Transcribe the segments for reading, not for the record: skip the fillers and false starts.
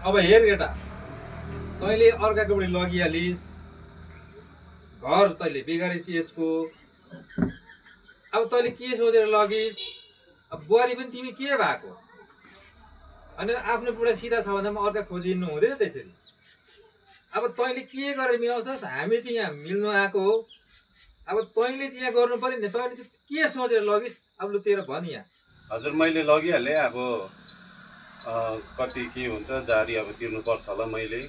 अब हेर केटा, तैँले अर्काकोबाट लगिहालिस्, घर तैँले बिगारिस् यसको। अब तैँले के सोचेर लगिस्? अब बुहारी पनि तिमी के भएको? अनि आफ्नो बुढा सिधा छ भन्दामा अर्का खोजिनु हुँदैन त्यसरी। अब तैँले के गरेर मिलाउँछस्? हामी चाहिँ यहाँ मिल्नु आएको हो। अब तैँले चाहिँ यहाँ गर्नु पर्यो नि, तैँले चाहिँ के सोचेर लगिस्? अब लु तेरो भन् यहाँ। हजुर मैले लगिहालेँ। अब कति के हुन्छ जारी अब तिर्नुपर्छ होला। मैले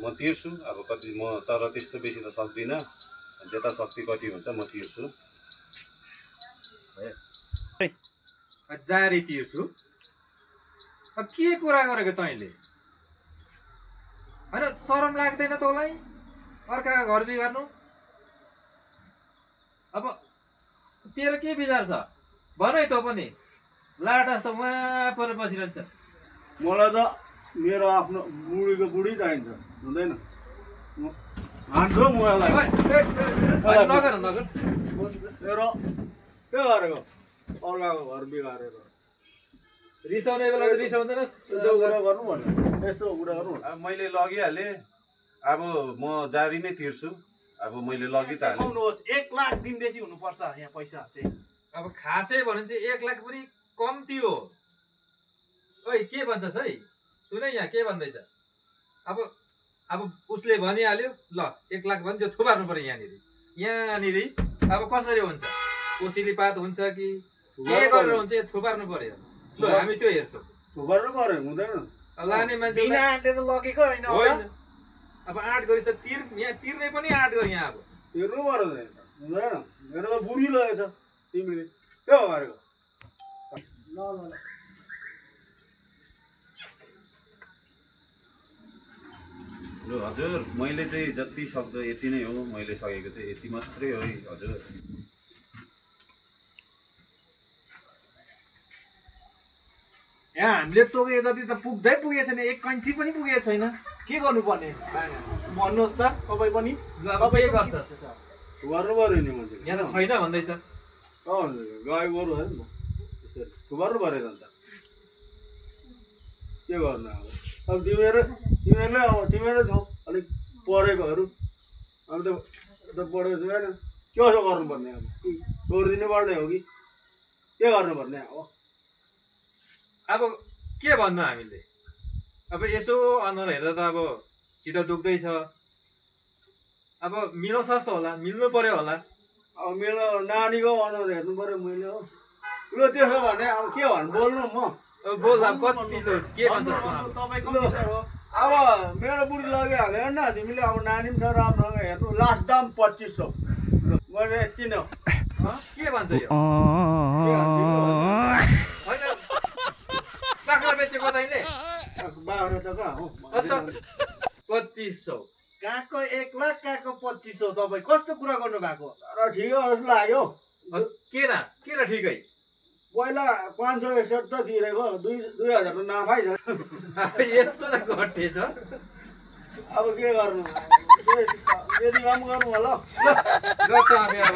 म तिर्छु अब कति, म तर त्यस्तो बेसी त सक्दिनँ। जता शक्ति कति हुन्छ म तिर्छु। जारी तिर्छु? अब के कुरा गरेको तैँले? होइन शरम लाग्दैन तँलाई अर्काको घर बिगार्नु? अब तेरो के विचार छ भन है। तँ पनि लाटास त उहाँ पर बसिरहन्छ। मलाई त मेरो आफ्नो बुढीको बुढी चाहिन्छ, हुँदैन? हान्छु मलाई नगर नगर। मेरो के गरेको अर्काको घर बिगारेर रिसाउने बेला त रिसाउँदैनस्। कुरा गर्नु भन्यो, यस्तो कुरा गर्नु। अब मैले लगिहालेँ, अब म जारी नै तिर्छु। अब मैले लगि त हालेँ। 1 लाख दिनदेखि हुनुपर्छ यहाँ पैसा चाहिँ। अब खासै भन्यो चाहिँ 1 लाख पनि कम्ती हो। ओइ के भन्छस् है? सुन यहाँ के भन्दैछ? अब उसले भनिहाल्यो ल 1 लाख भने त्यो थुपार्नु पर्यो यहाँनिर। यहाँनिर अब कसरी हुन्छ? कोसिली पात हुन्छ कि के गरेर हुन्छ? यो थुपार्नु पर्यो। ल हामी त्यो हेर्छौँ। थुपार्नु पर्यो, हुँदैन? लाने मान्छे बिना आँटले त लगेको होइन होला। होइन। अब आँट गरिस् त यहाँ तिर्ने पनि आँट गर यहाँ। अब तिर्नु पर्यो नि, हुँदैन? मेरो त बुढी लगेछ तिमीले के गरेको? ल ल ल लु हजुर, मैले चाहिँ जति सक्दो यति नै हो। मैले सकेको चाहिँ यति मात्रै हो है हजुर। यहाँ हामीले तोकेको जति त पुग्दै पुगेको छैन, 1 कैँची पनि पुगेको छैन। के गर्नुपर्ने भन्नुहोस् त तपाईँ पनि। ल अब के गर्छस्? थुपार्नु पर्यो नि मान्छे। यहाँ त छैन भन्दैछ। गाई गोरु है त्यसरी थुपार्नु पर्यो त। के गर्नु अब तिमीहरूले अब तिमीहरू छौ अलिक पढेकोहरू। अब त पढेको छैन, के कसो गर्नुपर्ने? अब छोडिदिनु पर्ने हो कि के गर्नुपर्ने? अब के भन्नु हामीले? अब यसो अनुहार हेर्दा त अब सिधा दुख्दैछ। अब मिलाउँछस् होला, मिल्नु पर्यो होला। अब मेरो नानीको अनुहार हेर्नु पर्यो मैले हो। लु त्यसो भने अब के भन्नु बोल्नु म? अब बोल अब कति के भन्छस् तँ? तपाईँको विचार हो। अब मेरो बुढी लगिहाल्यो होइन, तिमीले अब नानी पनि छ राम्रोसँग हेर्नु। लास्ट दाम 2500। मैले यति नै हो। के भन्छ यो? होइन बाख्रा बेचेको तैँले? बाह्र त कहाँ हो? 2500। कहाँको 1 लाख, कहाँको 2500? तपाईँ कस्तो कुरा गर्नु भएको? तर ठिकै हो जस्तो लाग्यो। के र ठिकै? पहिला 561 त तिरेको, 2000 त नाफै छ। यस्तो त घटे छ। अब के गर्नु? यति काम गर्नु होला। ल त हामी अब